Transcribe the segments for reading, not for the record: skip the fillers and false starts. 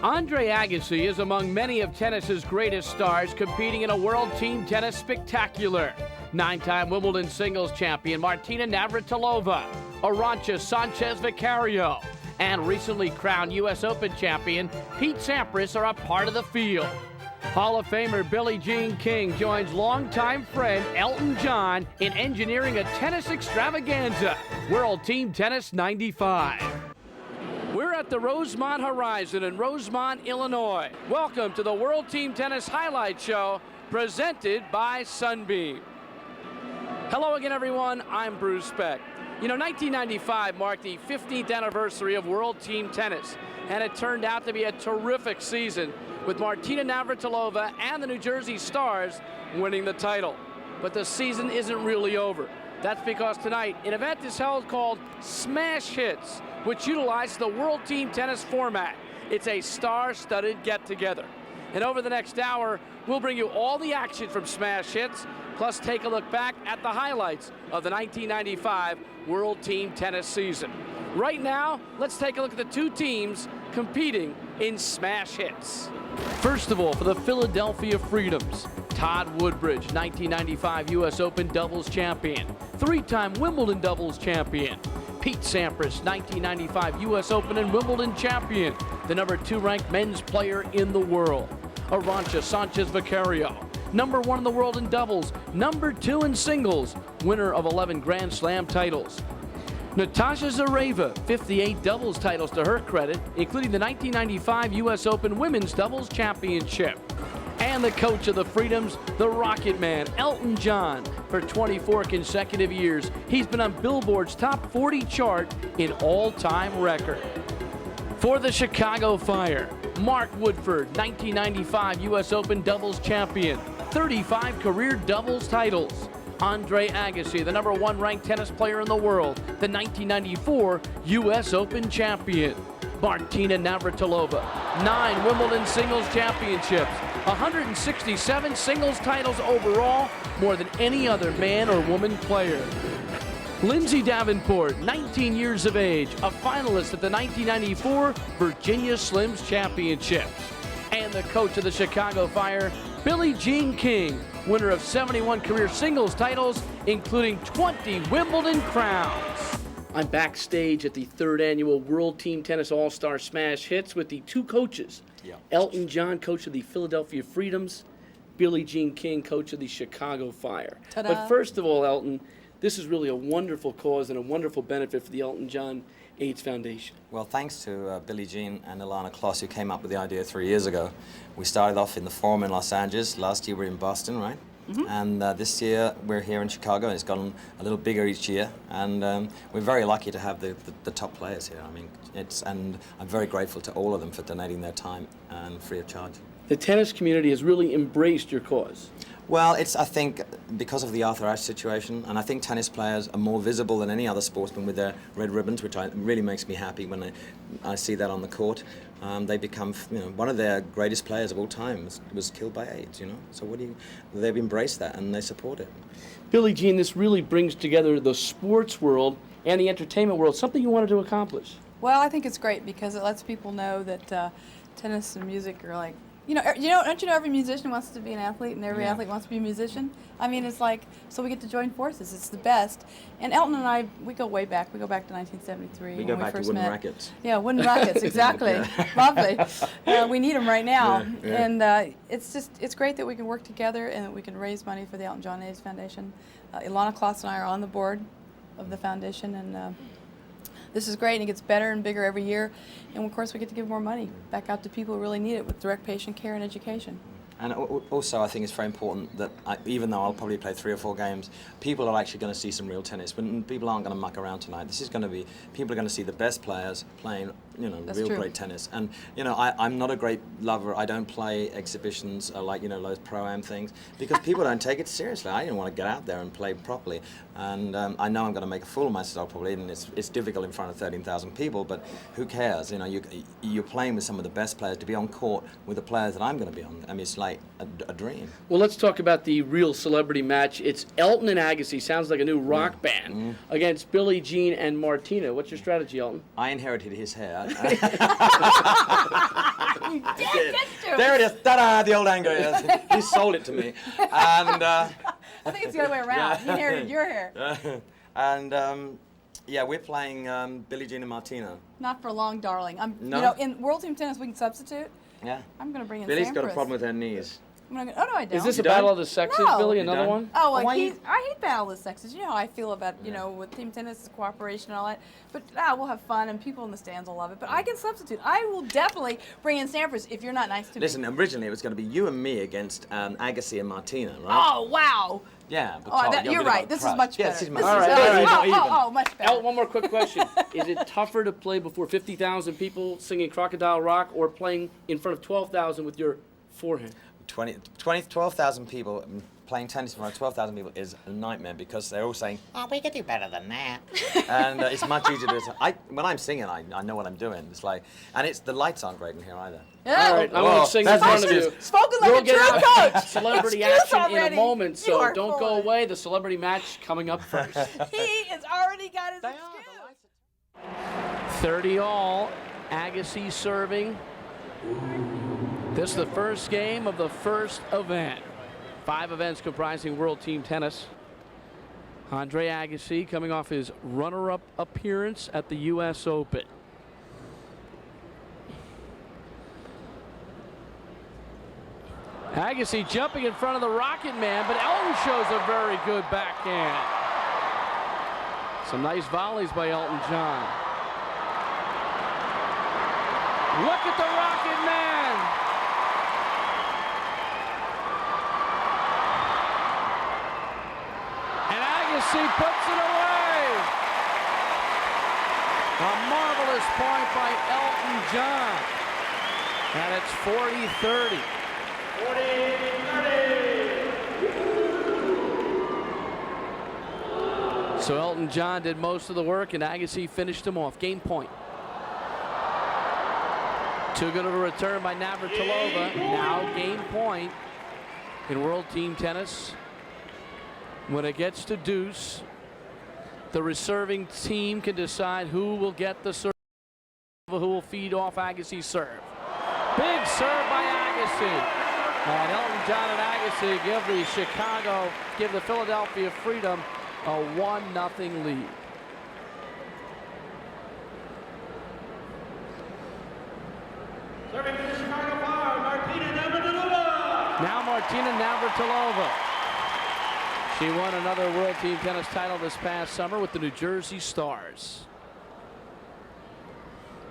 Andre Agassi is among many of tennis's greatest stars competing in a World Team Tennis Spectacular. 9-time Wimbledon singles champion Martina Navratilova, Aranxia Sanchez-Vicario, and recently crowned U.S. Open champion Pete Sampras are a part of the field. Hall of Famer Billie Jean King joins longtime friend Elton John in engineering a tennis extravaganza, World Team Tennis 95. We're at the Rosemont Horizon in Rosemont, Illinois. Welcome to the World Team Tennis Highlight Show, presented by Sunbeam. Hello again, everyone. I'm Bruce Beck. You know, 1995 marked the 15th anniversary of World Team Tennis, and it turned out to be a terrific season with Martina Navratilova and the New Jersey Stars winning the title. But the season isn't really over. That's because tonight, an event is held called Smash Hits, which utilizes the World Team Tennis format. It's a star-studded get-together. And over the next hour, we'll bring you all the action from Smash Hits, plus take a look back at the highlights of the 1995 World Team Tennis season. Right now, let's take a look at the two teams competing in Smash Hits. First of all, for the Philadelphia Freedoms, Todd Woodbridge, 1995 U.S. Open doubles champion, three-time Wimbledon doubles champion. Pete Sampras, 1995 U.S. Open and Wimbledon champion, the number 2 ranked men's player in the world. Aranxia Sanchez-Vicario, number 1 in the world in doubles, number 2 in singles, winner of 11 Grand Slam titles. Natasha Zvereva, 58 doubles titles to her credit, including the 1995 U.S. Open Women's Doubles Championship. And the coach of the Freedoms, the Rocket Man, Elton John. For 24 consecutive years, he's been on Billboard's top 40 chart in all-time record. For the Chicago Fire, Mark Woodforde, 1995 U.S. Open doubles champion, 35 career doubles titles. Andre Agassi, the number 1 ranked tennis player in the world, the 1994 U.S. Open champion. Martina Navratilova, 9 Wimbledon singles championships, 167 singles titles overall, more than any other man or woman player. Lindsey Davenport, 19 years of age, a finalist at the 1994 Virginia Slims Championships. And the coach of the Chicago Fire, Billie Jean King, winner of 71 career singles titles, including 20 Wimbledon crowns. I'm backstage at the 3rd annual World Team Tennis All-Star Smash Hits with the two coaches. Elton John, coach of the Philadelphia Freedoms, Billie Jean King, coach of the Chicago Fire. Ta-da. But first of all, Elton, this is really a wonderful cause and a wonderful benefit for the Elton John AIDS Foundation. Well, thanks to Billie Jean and Ilana Kloss, who came up with the idea 3 years ago. We started off in the Forum in Los Angeles. Last year we were in Boston, right? Mm-hmm. And this year we're here in Chicago, and it's gotten a little bigger each year. And we're very lucky to have the top players here. I mean, and I'm very grateful to all of them for donating their time and free of charge. The tennis community has really embraced your cause. Well, it's, I think, because of the Arthur Ashe situation, and I think tennis players are more visible than any other sportsman with their red ribbons, which really makes me happy when I see that on the court. They become, one of their greatest players of all time was killed by AIDS, So they've embraced that and they support it. Billie Jean, this really brings together the sports world and the entertainment world, something you wanted to accomplish. Well, I think it's great because it lets people know that tennis and music are like, don't you know every musician wants to be an athlete and every athlete wants to be a musician? I mean, it's like, so we get to join forces. It's the best. And Elton and I, we go way back. We go back to 1973 We go back to wooden rackets. Yeah, wooden rackets, exactly. Lovely. We need them right now. Yeah. And it's great that we can work together and that we can raise money for the Elton John AIDS Foundation. Ilana Kloss and I are on the board of the foundation, and this is great, and it gets better and bigger every year. And of course, we get to give more money back out to people who really need it with direct patient care and education. And also, I think it's very important that even though I'll probably play 3 or 4 games, people are actually going to see some real tennis. But people aren't going to muck around tonight. This is going to be, people are going to see the best players playing, real great tennis. And, I'm not a great lover. I don't play exhibitions like, those pro-am things, because people don't take it seriously. I didn't want to get out there and play properly. And I know I'm going to make a fool of myself probably, and it's difficult in front of 13,000 people, but who cares? You're playing with some of the best players. To be on court with the players that I'm going to be on, I mean, it's like a dream. Well, let's talk about the real celebrity match. It's Elton and Agassi, sounds like a new rock band, against Billie Jean and Martina. What's your strategy, Elton? I inherited his hair. There it is. Ta-da! The old anger. Yes. He sold it to me. And I think it's the other way around. He inherited your hair. And yeah, we're playing Billie Jean and Martina. Not for long, darling. No? You know, in World Team Tennis, we can substitute. Yeah. I'm going to bring in Billie's Sampras. got a problem with her knees. Oh, no, I don't. Is this You a battle don't? of the sexes, No. Billy? You Another don't? one? Oh, Why I hate battle of the sexes. You know how I feel about, you know, with team tennis, cooperation and all that. But we'll have fun, and people in the stands will love it. But I can substitute. I will definitely bring in Sampras if you're not nice to me. Listen, originally it was going to be you and me against Agassi and Martina, right? Oh, wow. Yeah. But Oh, Todd, you're a right. bit This is crushed. much better. Yes, This it's much is- All right, better. all right. Not even. Oh, much better. One more quick question. Is it tougher to play before 50,000 people singing Crocodile Rock or playing in front of 12,000 with your forehand? 12,000 people playing tennis in front of 12,000 people is a nightmare because they're all saying, "Oh, we could do better than that," and it's much easier to do. When I'm singing, I know what I'm doing. It's like, and it's the lights aren't great in here either. Yeah. All right, I want to sing in that's front of you. excuse. Spoken like We'll a get true out coach. celebrity Excuse action in already. a moment, You so are don't full go of it. away. The celebrity match coming up first. He has already got his excuse. 30 all. Agassi serving. This is the first game of the first event. 5 events comprising World Team Tennis. Andre Agassi coming off his runner-up appearance at the U.S. Open. Agassi jumping in front of the Rocket Man, but Elton shows a very good backhand. Some nice volleys by Elton John. Look at the Rocket Man. And Agassi puts it away. A marvelous point by Elton John. And it's 40-30. 40-30. So Elton John did most of the work, and Agassi finished him off. Game point. Too good of a return by Navratilova. Now game point in World Team Tennis. When it gets to deuce, the reserving team can decide who will get the serve, who will feed off Agassi's serve. Big serve by Agassi. And Elton John and Agassi give the Philadelphia Freedom a 1-0 lead. Serving for the Chicago Fire, Martina Navratilova. Now Martina Navratilova. She won another World Team Tennis title this past summer with the New Jersey Stars.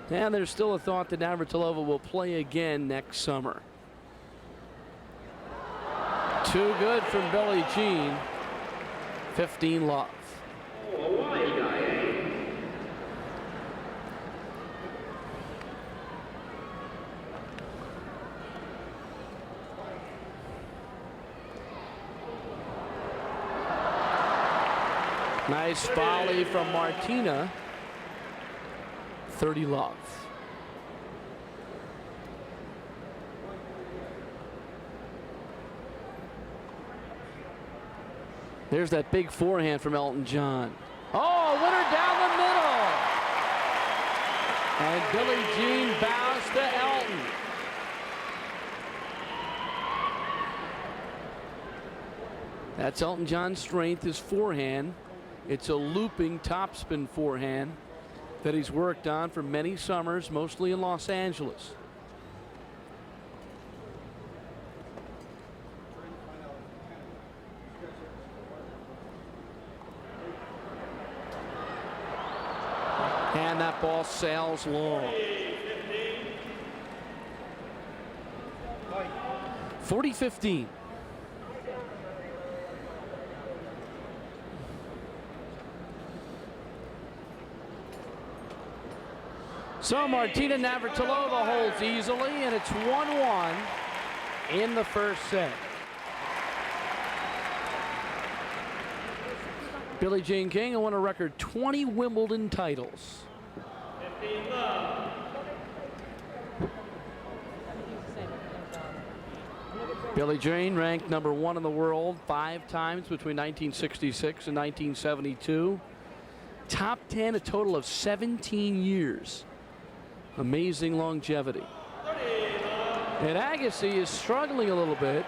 And there's still a thought that Navratilova will play again next summer. Too good from Billie Jean. 15 love. Oh, a wise guy, eh? Nice volley from Martina. 30 love. There's that big forehand from Elton John. Oh, winner down the middle. And Billie Jean bows to Elton. That's Elton John's strength, his forehand. It's a looping topspin forehand that he's worked on for many summers, mostly in Los Angeles. And that ball sails long. 40-15. So Martina Navratilova holds easily, and it's 1-1 in the first set. Billie Jean King won a record 20 Wimbledon titles. 15 love. Billie Jean ranked #1 in the world 5 times between 1966 and 1972. Top 10 a total of 17 years. Amazing longevity. 30 love. And Agassi is struggling a little bit.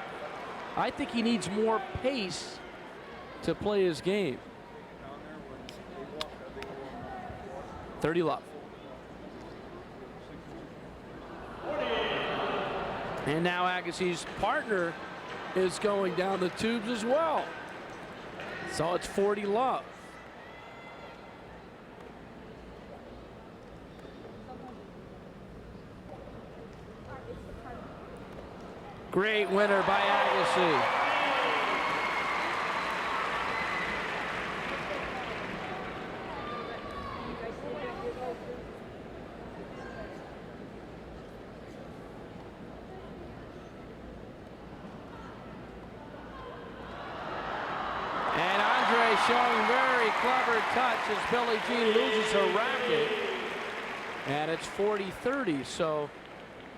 I think he needs more pace to play his game. 30 love. And now Agassi's partner is going down the tubes as well. So it's 40 love. Great winner by Agassi. And Andre showing very clever touch as Billie Jean loses her racket. And it's 40-30, so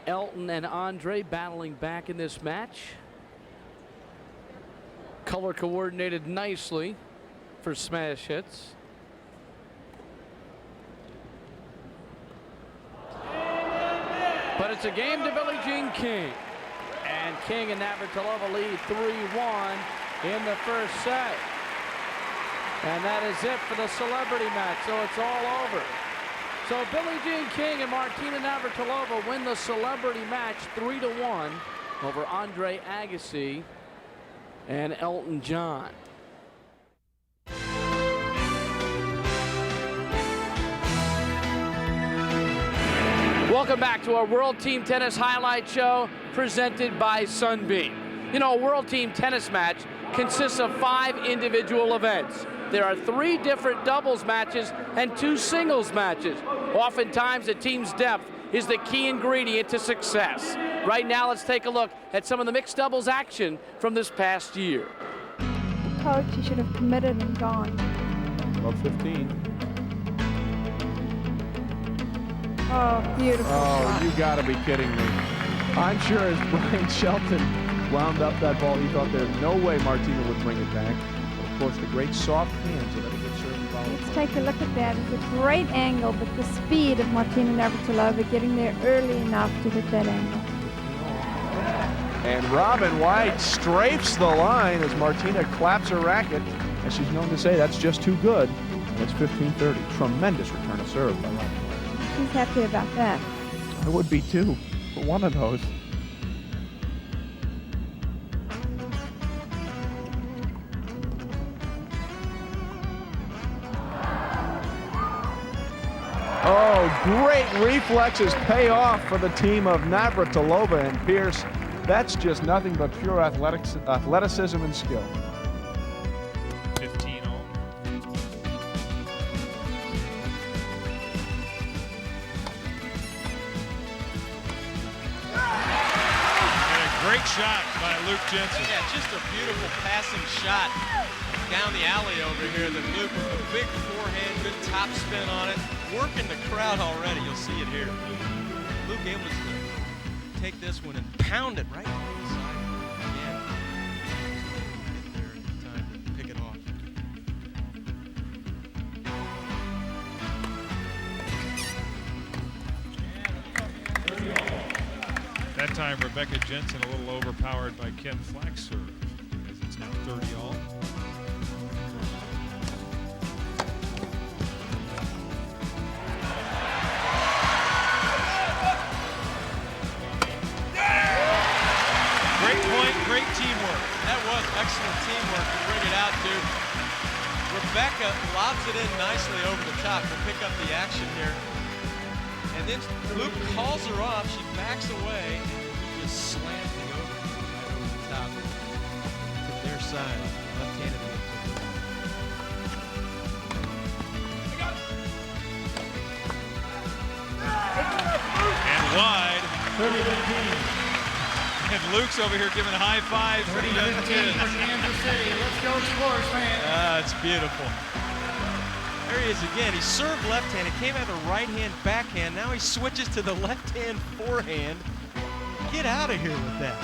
Elton and Andre battling back in this match. Color coordinated nicely for smash hits. But it's a game to Billie Jean King. And King and Navratilova lead 3-1 in the first set. And that is it for the celebrity match, so it's all over. So Billie Jean King and Martina Navratilova win the celebrity match 3-1 over Andre Agassi and Elton John. Welcome back to our World Team Tennis Highlight Show presented by Sunbeam. You know, a World Team Tennis match consists of 5 individual events. There are 3 different doubles matches and 2 singles matches. Oftentimes, a team's depth is the key ingredient to success. Right now, let's take a look at some of the mixed doubles action from this past year. Coach, you should have committed and gone. Above 15. Oh, beautiful shot. You gotta be kidding me. I'm sure as Brian Shelton wound up that ball, he thought there's no way Martina would bring it back. But of course, the great soft hands of any good serving volley. Let's take a look at that. It's a great angle, but the speed of Martina Navratilova getting there early enough to hit that angle. And Robin White strafes the line as Martina claps her racket. As she's known to say, that's just too good. And it's 15-30. Tremendous return of serve by Robin White. She's happy about that. I would be too, for one of those. Oh, great reflexes pay off for the team of Navratilova and Pierce. That's just nothing but pure athleticism and skill. 15 all. And a great shot by Luke Jensen. Yeah, just a beautiful passing shot down the alley over here that Luke with a big forehand, good top spin on it, working the crowd already. You'll see it here. Luke able to take this one and pound it right inside again. Get there in time to pick it off. That time, Rebecca Jensen a little overpowered by Kim Flack's serve, as it's now 30 all. Great point, great teamwork. That was excellent teamwork to bring it out, dude. Rebecca lobs it in nicely over the top. We'll pick up the action here. And then Luke calls her off. She backs away and just slams the over the top to their side. Left-handed again. And wide. 30-15. And Luke's over here giving high fives for the young kids. For Kansas City. Let's go Explorers fans. Ah, it's beautiful. There he is again. He served left-hand. He came out of the right-hand backhand. Now he switches to the left-hand forehand. Get out of here with that.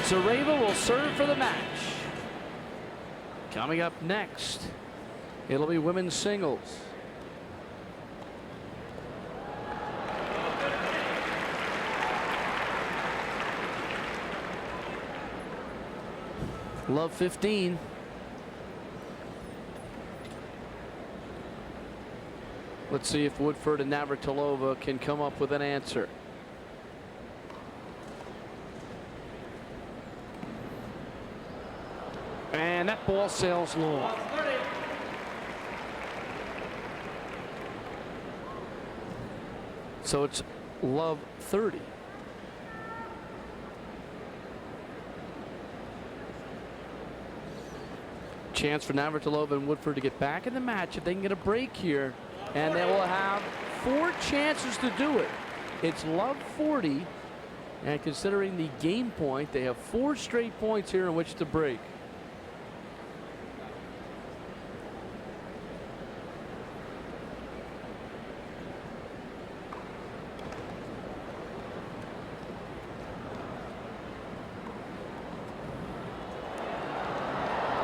Zvereva will serve for the match. Coming up next, It'll be women's singles. Love 15. Let's see if Woodforde and Navratilova can come up with an answer. And that ball sails long. So it's love 30. Chance for Navratilova and Woodforde to get back in the match if they can get a break here. And they will have 4 chances to do it. It's love 40. And considering the game point, they have 4 straight points here in which to break.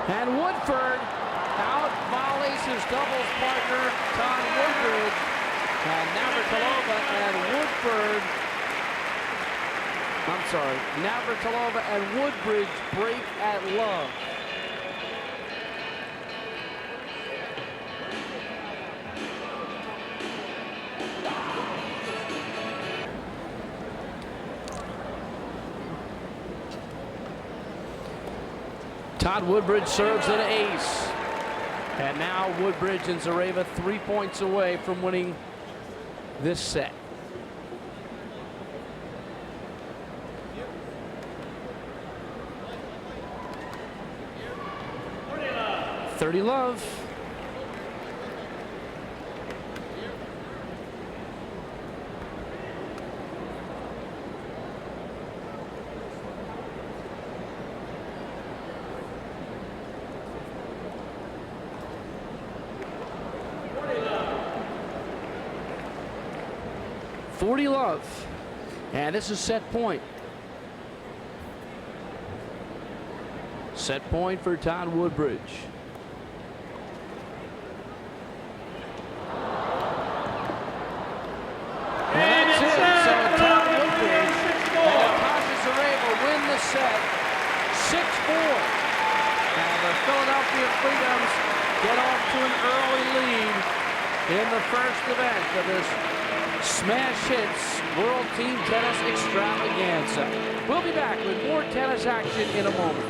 And Woodforde out volleys his doubles partner, Todd Woodbridge. And Navratilova and Woodforde, Navratilova and Woodbridge break at love. Todd Woodbridge serves an ace. And now Woodbridge and Zvereva 3 points away from winning this set. .30 love. .40 love. And this is set point. Set point for Todd Woodbridge. And that's it. So Todd Woodbridge and Natasha Zvereva win the set 6-4. And the Philadelphia Freedoms get off to an early lead in the first event of this Smash Hits World Team Tennis Extravaganza. We'll be back with more tennis action in a moment.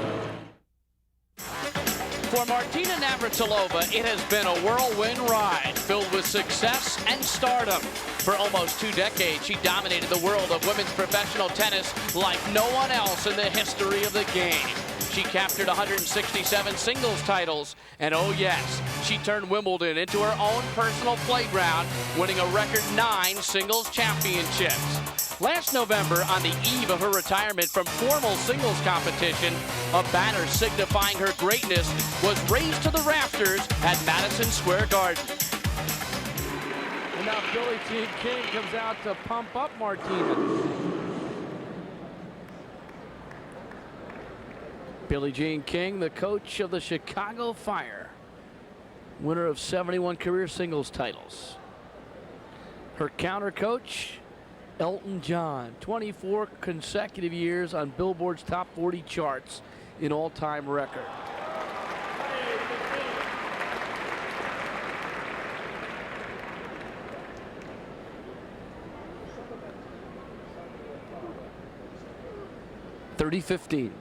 For Martina Navratilova, it has been a whirlwind ride filled with success and stardom. For almost 2 decades, she dominated the world of women's professional tennis like no one else in the history of the game. She captured 167 singles titles, and oh yes, she turned Wimbledon into her own personal playground, winning a record 9 singles championships. Last November, on the eve of her retirement from formal singles competition, a banner signifying her greatness was raised to the rafters at Madison Square Garden. And now Billie Jean King comes out to pump up Martina. Billie Jean King, the coach of the Chicago Fire, winner of 71 career singles titles. Her counter coach, Elton John, 24 consecutive years on Billboard's top 40 charts, in all-time record. .30-15.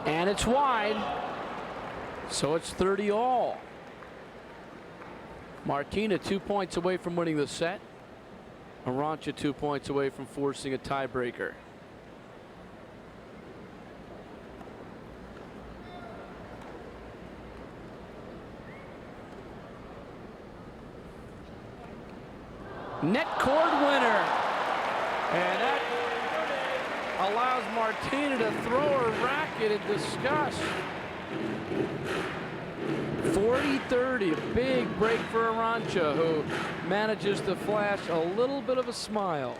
And it's wide, so it's 30 all. Martina 2 points away from winning the set. Aranxia 2 points away from forcing a tiebreaker. Net cord winner. And that allows Martina to throw her racket in disgust. 40-30, a big break for Aranxia, who manages to flash a little bit of a smile.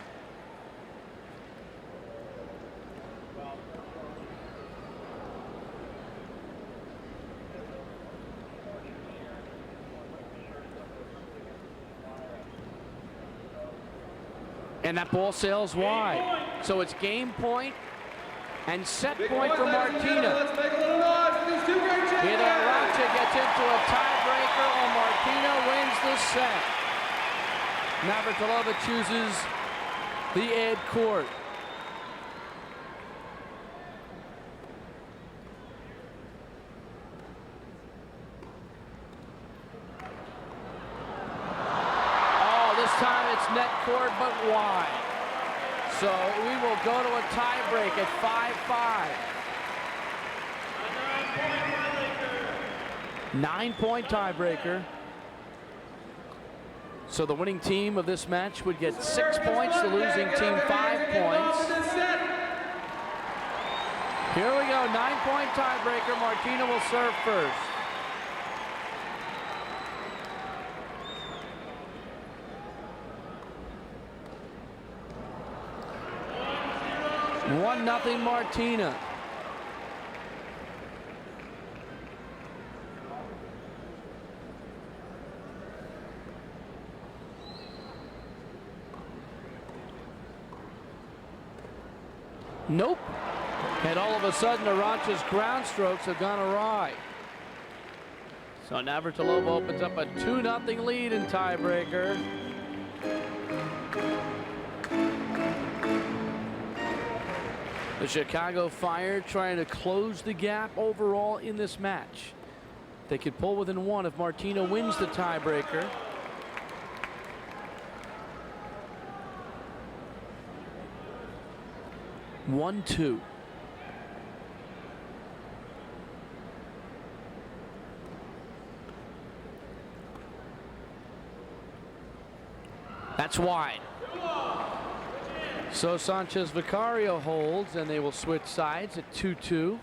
And that ball sails wide. So it's game point and set point for Martina. Either Aranxia gets into a tiebreaker or Martina wins the set. Navratilova chooses the ad court. Time it's net court but wide. So we will go to a tiebreak at 5-5. 9-point tiebreaker. So the winning team of this match would get 6 points, the losing team 5 points. Here we go, 9-point tiebreaker. Martina will serve first. One nothing Martina. Nope. And all of a sudden, Aranxia's ground strokes have gone awry. So Navratilova opens up a 2-0 lead in tiebreaker. The Chicago Fire trying to close the gap overall in this match. They could pull within one if Martina wins the tiebreaker. One, two. That's wide. So Sanchez-Vicario holds, and they will switch sides at 2-2.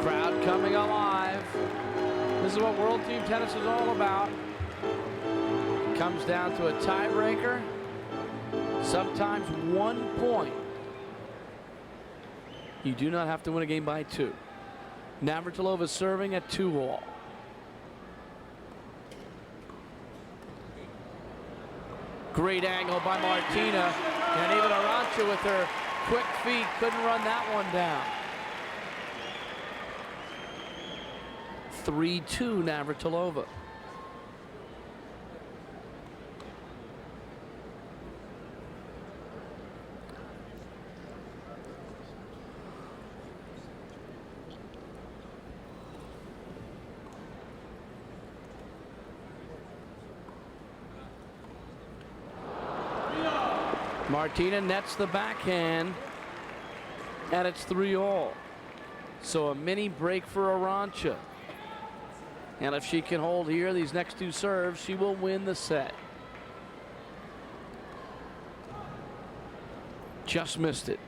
Crowd coming alive. This is what World Team Tennis is all about. Comes down to a tiebreaker, sometimes 1 point. You do not have to win a game by 2. Navratilova serving at 2-all. Great angle by Martina, and even Aranxia with her quick feet couldn't run that one down. 3-2 Navratilova. Martina nets the backhand, and it's 3-all. So a mini break for Aranxia. And if she can hold here these next 2 serves, she will win the set. Just missed it.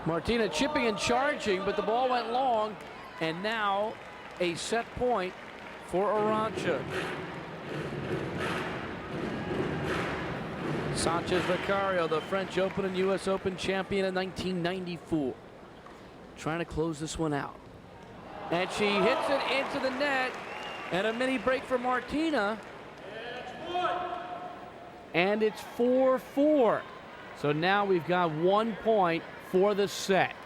Martina chipping and charging, but the ball went long, and now a set point for Aranxia. Sanchez-Vicario, the French Open and U.S. Open champion in 1994. Trying to close this one out. And she hits it into the net, and a mini break for Martina. And it's 4-4. So now we've got 1 point for the set.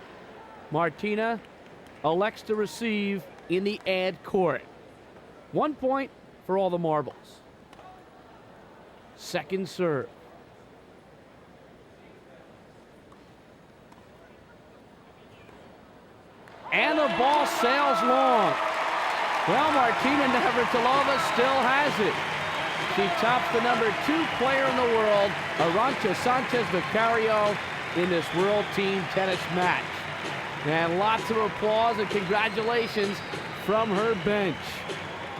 Martina elects to receive in the ad court. 1 point for all the marbles. Second serve. And the ball sails long. Well, Martina Navratilova still has it. She tops the #2 player in the world, Aranxia Sanchez-Vicario, in this World Team Tennis match. And lots of applause and congratulations from her bench.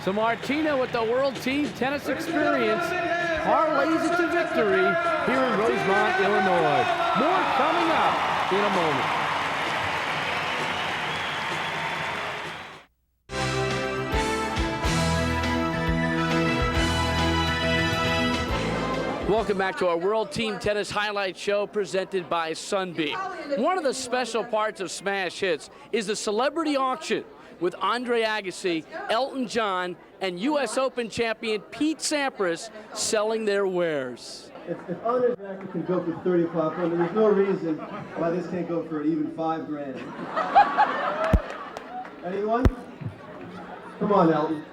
So Martina, with the World Team Tennis experience, parlays it to victory here in Rosemont, Illinois. More coming up in a moment. Welcome back to our World Team Tennis Highlight Show presented by Sunbeam. One of the special parts of Smash Hits is the celebrity auction with Andre Agassi, Elton John, and U.S. Open champion Pete Sampras selling their wares. If Andre's racket can go for 35, I mean, there's no reason why this can't go for even $5 grand. Anyone? Come on, Elton.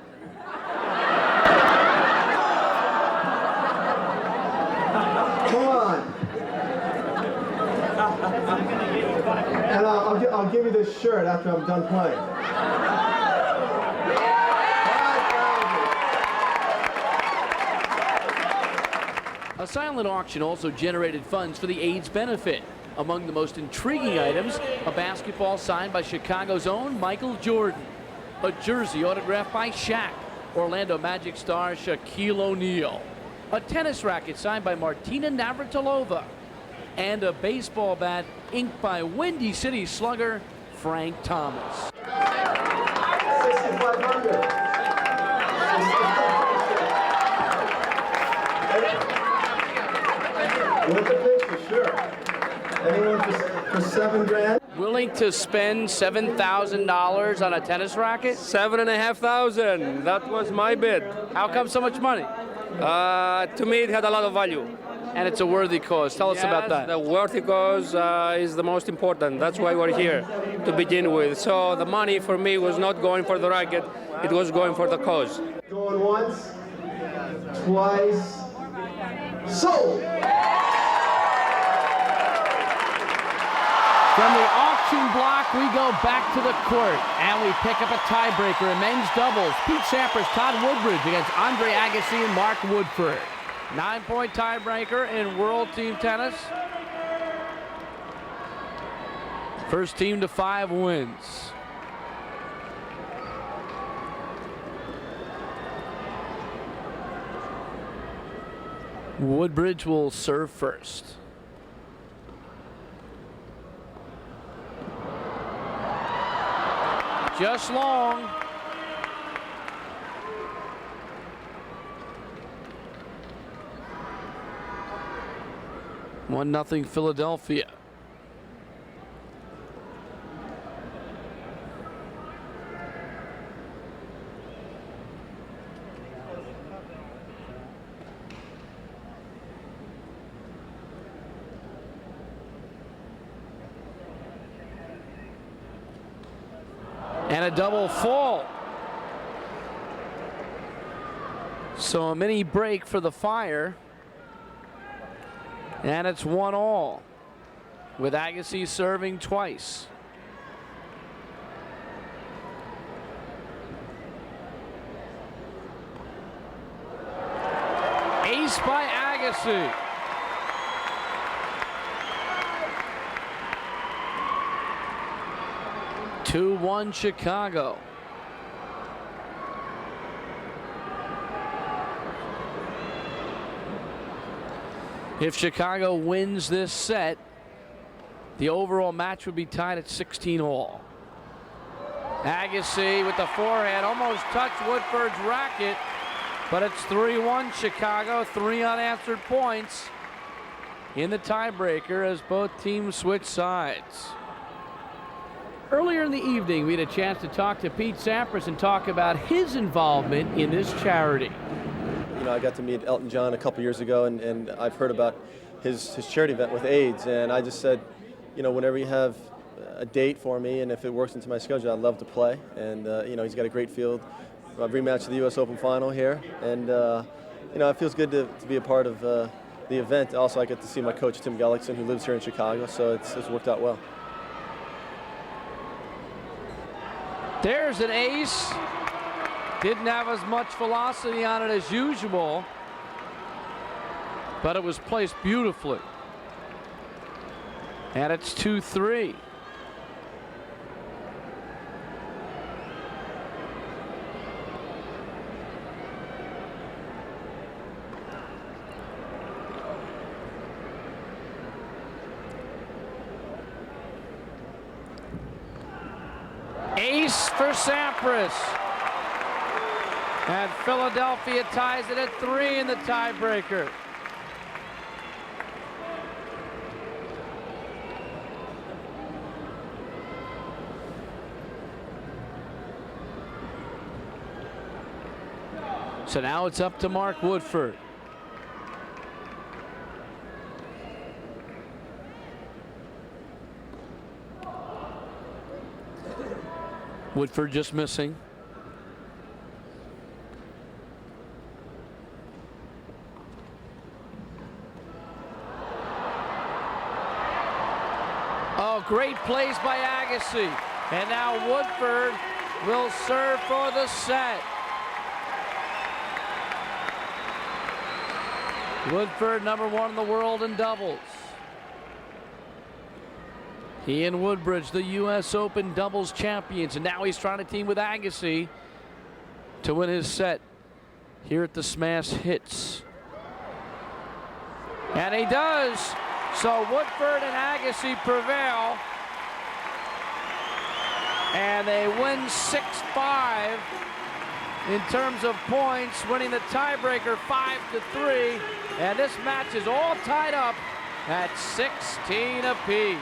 Come on. And I'll give you this shirt after I'm done playing. A silent auction also generated funds for the AIDS benefit. Among the most intriguing items, a basketball signed by Chicago's own Michael Jordan, a jersey autographed by Shaq, Orlando Magic star Shaquille O'Neal, a tennis racket signed by Martina Navratilova, and a baseball bat inked by Windy City slugger Frank Thomas. 6,500. With the picture, sure. Anyone for $7 grand? Willing to spend $7,000 on a tennis racket? $7,500. That was my bid. How come so much money? To me, it had a lot of value. And it's a worthy cause. Tell us about that. The worthy cause is the most important. That's why we're here to begin with. So the money for me was not going for the racket. It was going for the cause. Going once, twice, sold! From the auction block, we go back to the court, and we pick up a tiebreaker in men's doubles. Pete Sampras, Todd Woodbridge against Andre Agassi and Mark Woodforde. 9-point tiebreaker in World Team Tennis. First team to 5 wins. Woodbridge will serve first. Just long. One nothing Philadelphia. And a double fault. So a mini break for the Fire. And it's 1-all with Agassi serving twice. Ace by Agassi. Two 2-1 Chicago. If Chicago wins this set, the overall match would be tied at 16-all. Agassi with the forehand almost touched Woodforde's racket, but it's 3-1 Chicago, 3 unanswered points in the tiebreaker as both teams switch sides. Earlier in the evening, we had a chance to talk to Pete Sampras and talk about his involvement in this charity. You know, I got to meet Elton John a couple years ago, and I've heard about his charity event with AIDS, and I just said, you know, whenever you have a date for me, and if it works into my schedule, I'd love to play. And you know, he's got a great field. I've rematched the U.S. Open final here, and you know, it feels good to be a part of the event. Also, I get to see my coach Tim Gullickson, who lives here in Chicago, so it's worked out well. There's an ace. Didn't have as much velocity on it as usual, but it was placed beautifully. And it's 2-3. for Sampras. And Philadelphia ties it at 3 in the tiebreaker. So now it's up to Mark Woodforde. Woodforde just missing. Oh, great plays by Agassi. And now Woodforde will serve for the set. Woodforde, #1 in the world in doubles. He and Woodbridge, the U.S. Open doubles champions, and now he's trying to team with Agassi to win his set here at the Smash Hits. And he does. So Woodforde and Agassi prevail. And they win 6-5 in terms of points, winning the tiebreaker 5-3. And this match is all tied up at 16 apiece.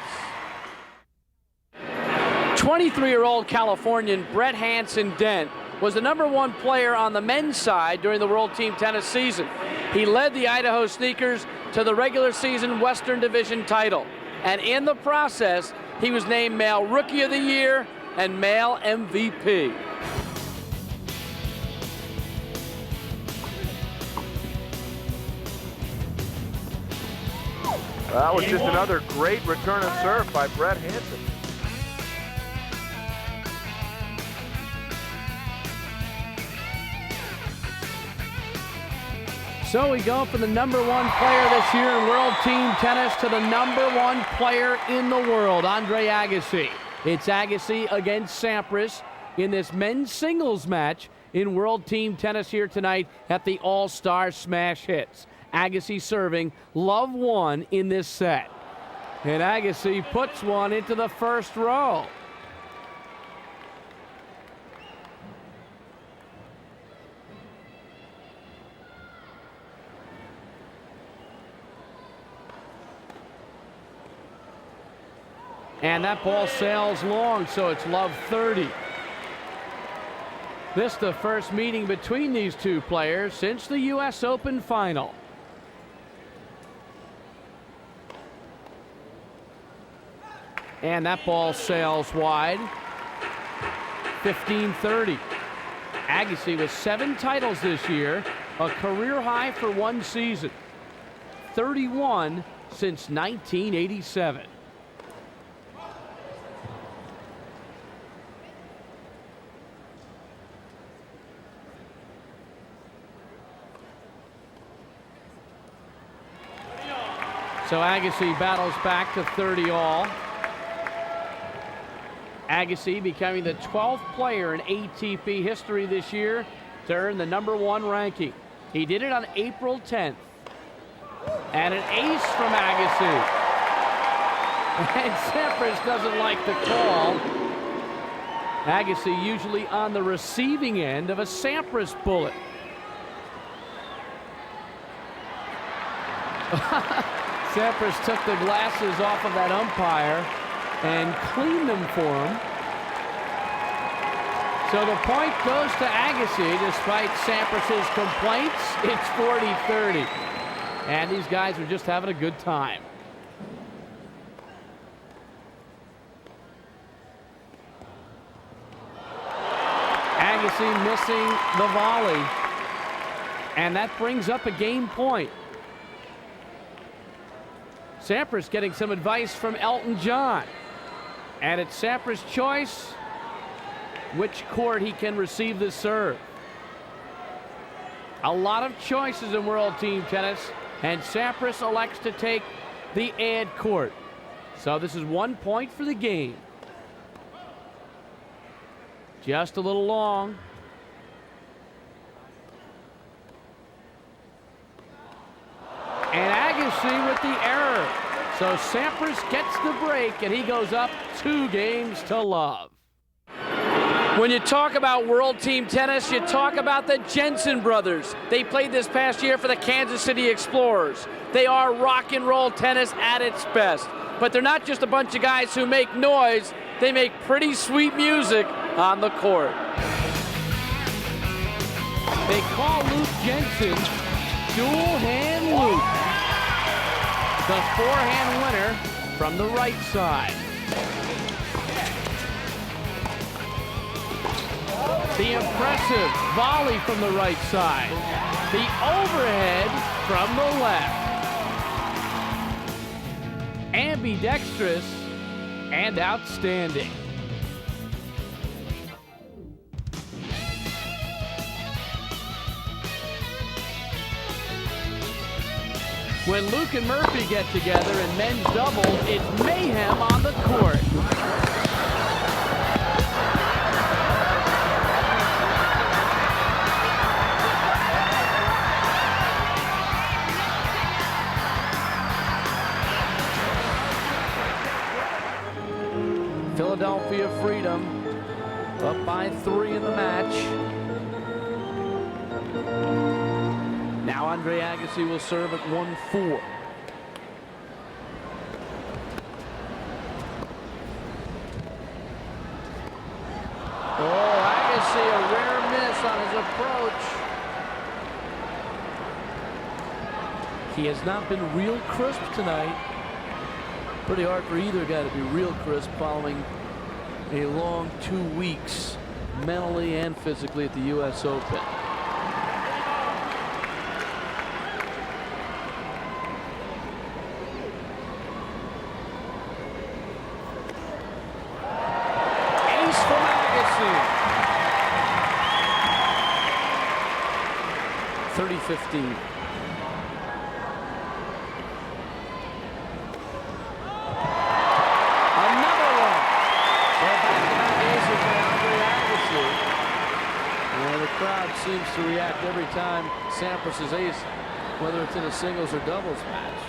23-year-old Californian Brett Hansen Dent was the #1 player on the men's side during the World Team Tennis season. He led the Idaho Sneakers to the regular season Western Division title. And in the process, he was named Male Rookie of the Year and Male MVP. That was just another great return of serve by Brett Hansen. So we go from the #1 player this year in World Team Tennis to the #1 player in the world, Andre Agassi. It's Agassi against Sampras in this men's singles match in World Team Tennis here tonight at the All-Star Smash Hits. Agassi serving, love 1 in this set. And Agassi puts one into the first row. And that ball sails long, so it's love 30. This the first meeting between these two players since the U.S. Open final. And that ball sails wide. 15-30. Agassi with 7 titles this year, a career high for one season. 31 since 1987. So Agassi battles back to 30 all. Agassi becoming the 12th player in ATP history this year to earn the #1 ranking. He did it on April 10th. And an ace from Agassi. And Sampras doesn't like the call. Agassi usually on the receiving end of a Sampras bullet. Sampras took the glasses off of that umpire and cleaned them for him. So the point goes to Agassi despite Sampras' complaints. It's 40-30. And these guys are just having a good time. Agassi missing the volley. And that brings up a game point. Sampras getting some advice from Elton John. And it's Sampras' choice which court he can receive the serve. A lot of choices in World Team Tennis, and Sampras elects to take the ad court. So this is 1 point for the game. Just a little long. And Agassi with the error. So Sampras gets the break, and he goes up 2 games to love. When you talk about World Team Tennis, you talk about the Jensen brothers. They played this past year for the Kansas City Explorers. They are rock and roll tennis at its best. But they're not just a bunch of guys who make noise. They make pretty sweet music on the court. They call Luke Jensen Dual Hand Luke. The forehand winner from the right side. The impressive volley from the right side. The overhead from the left. Ambidextrous and outstanding. When Luke and Murphy get together in men's doubles, it's mayhem on the court. Philadelphia Freedom up by 3 in the match. Now Andre Agassi will serve at 1-4. Oh, Agassi, a rare miss on his approach. He has not been real crisp tonight. Pretty hard for either guy to be real crisp following a long 2 weeks mentally and physically at the U.S. Open. Ace from Agassi. 30-15. Seems to react every time Sampras is ace, whether it's in a singles or doubles match.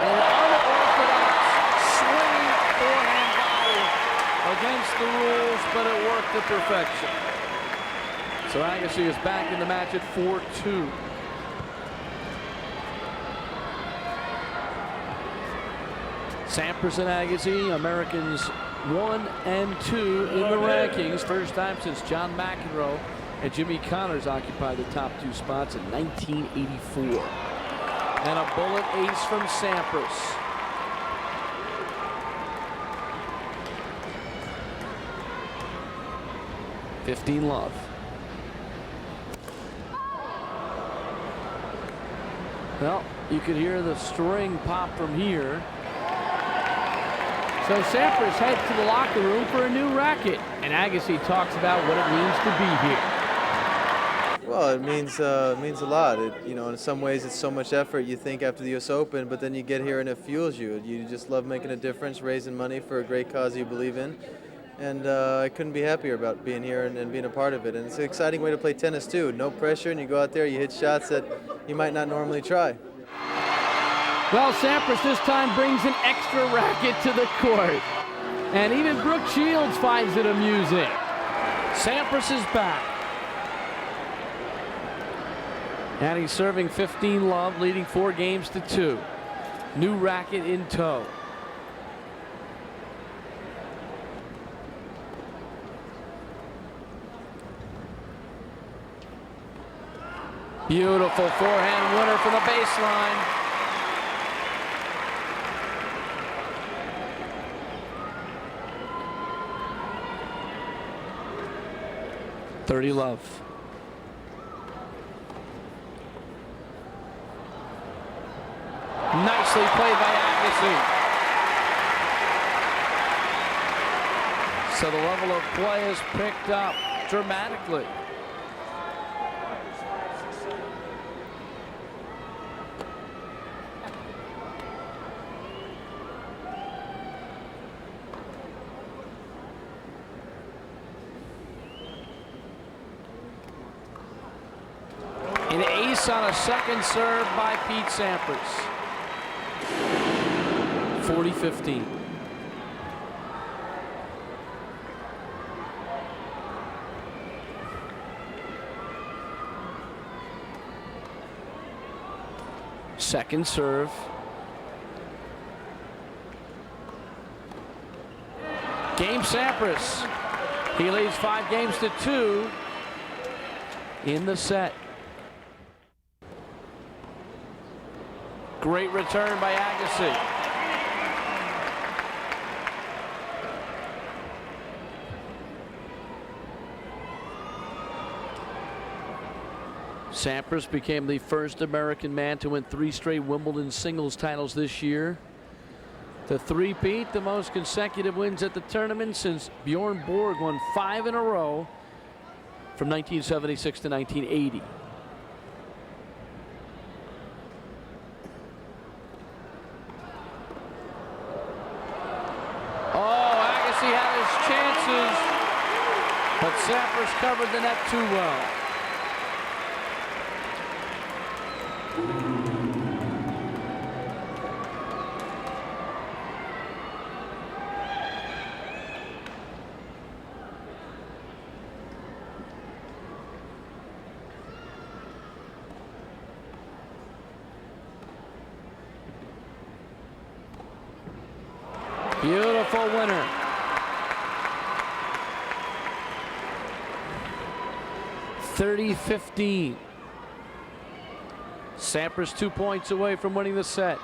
An unorthodox swinging forehand volley against the rules, but it worked to perfection. So Agassi is back in the match at 4-2. Sampras and Agassi, Americans 1 and 2 in the rankings. First time since John McEnroe and Jimmy Connors occupied the top 2 spots in 1984. And a bullet ace from Sampras. $15 Well, you could hear the string pop from here. So Sampras heads to the locker room for a new racket, and Agassi talks about what it means to be here. Well, it means a lot. In some ways it's so much effort you think after the U.S. Open, but then you get here and it fuels you. You just love making a difference, raising money for a great cause you believe in, and I couldn't be happier about being here and being a part of it. And it's an exciting way to play tennis too. No pressure, and you go out there, you hit shots that you might not normally try. Well, Sampras this time brings an extra racket to the court. And even Brooke Shields finds it amusing. Sampras is back. And he's serving 15-love, leading 4-2. New racket in tow. Beautiful forehand winner from the baseline. $30. Nicely played by Agassi. So the level of play is picked up dramatically. An ace on a second serve by Pete Sampras. 40-15. Second serve. Game Sampras. He leads 5-2 in the set. Great return by Agassi. Sampras became the first American man to win 3 straight Wimbledon singles titles this year. The three-peat, the most consecutive wins at the tournament since Bjorn Borg won 5 in a row from 1976 to 1980. Oh, Agassi had his chances, but Sampras covered the net too well. Beautiful winner. (30-15). Sampras 2 points away from winning the set.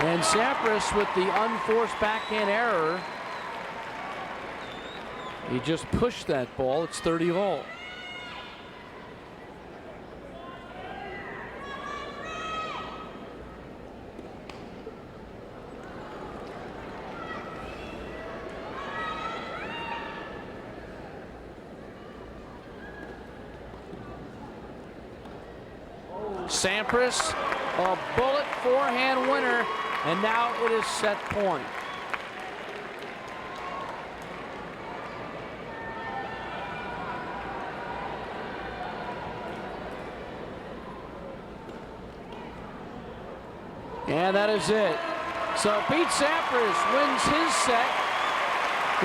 And Sampras with the unforced backhand error. He just pushed that ball. It's 30-all. Sampras, a bullet forehand winner, and now it is set point. And that is it. So Pete Sampras wins his set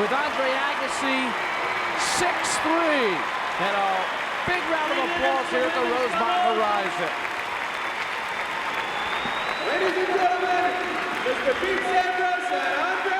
with Andre Agassi 6-3. And a big round of applause here at the Rosemont Horizon. Ladies and gentlemen, Mr. Pete Sampras and Andre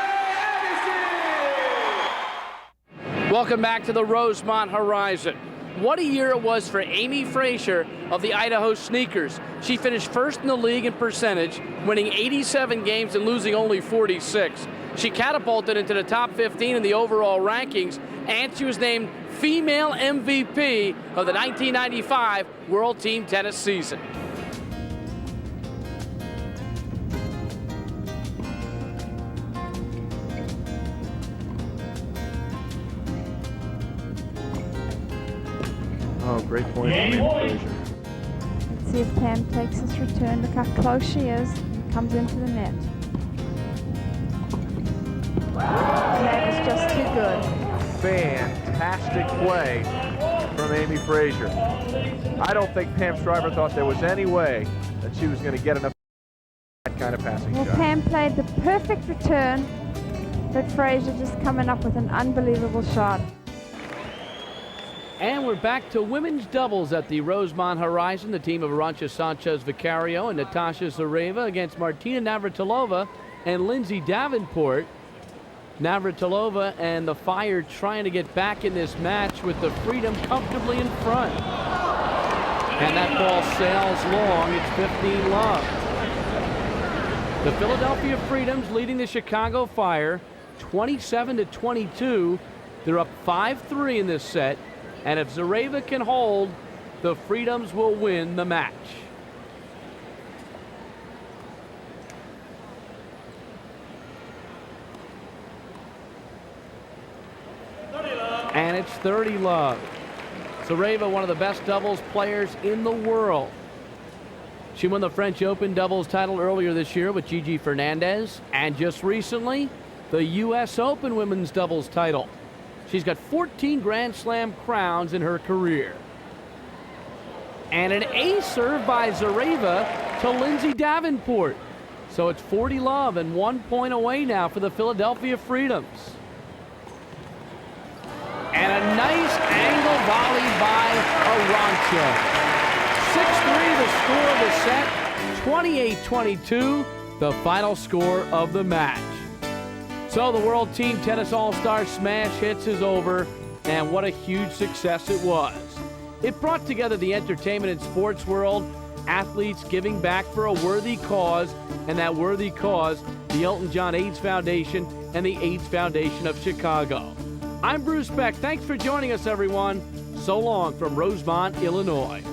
Agassi. Welcome back to the Rosemont Horizon. What a year it was for Amy Frazier of the Idaho Sneakers. She finished first in the league in percentage, winning 87 games and losing only 46. She catapulted into the top 15 in the overall rankings, and she was named female MVP of the 1995 World Team Tennis season. Oh, great point from Amy Frazier. Let's see if Pam takes this return. Look how close she is. Comes into the net. That is just too good. Fantastic play from Amy Frazier. I don't think Pam Shriver thought there was any way that she was going to get enough that kind of passing Well, shot. Pam played the perfect return, but Frazier just coming up with an unbelievable shot. And we're back to women's doubles at the Rosemont Horizon. The team of Aranxia Sanchez-Vicario and Natasha Zvereva against Martina Navratilova and Lindsey Davenport. Navratilova and the Fire trying to get back in this match with the Freedom comfortably in front. And that ball sails long. It's 15-love. The Philadelphia Freedoms leading the Chicago Fire 27-22. They're up 5-3 in this set. And if Zvereva can hold, the Freedoms will win the match. And it's 30-love. Zvereva, one of the best doubles players in the world. She won the French Open doubles title earlier this year with Gigi Fernandez, and just recently, the U.S. Open women's doubles title. She's got 14 Grand Slam crowns in her career. And an ace serve by Zvereva to Lindsey Davenport. So it's 40-love and 1 point away now for the Philadelphia Freedoms. And a nice angle volley by Aranxia. 6-3 the score of the set, 28-22 the final score of the match. So the World Team Tennis All-Star Smash Hits is over, and what a huge success it was. It brought together the entertainment and sports world, athletes giving back for a worthy cause, and that worthy cause, the Elton John AIDS Foundation and the AIDS Foundation of Chicago. I'm Bruce Beck. Thanks for joining us, everyone. So long from Rosemont, Illinois.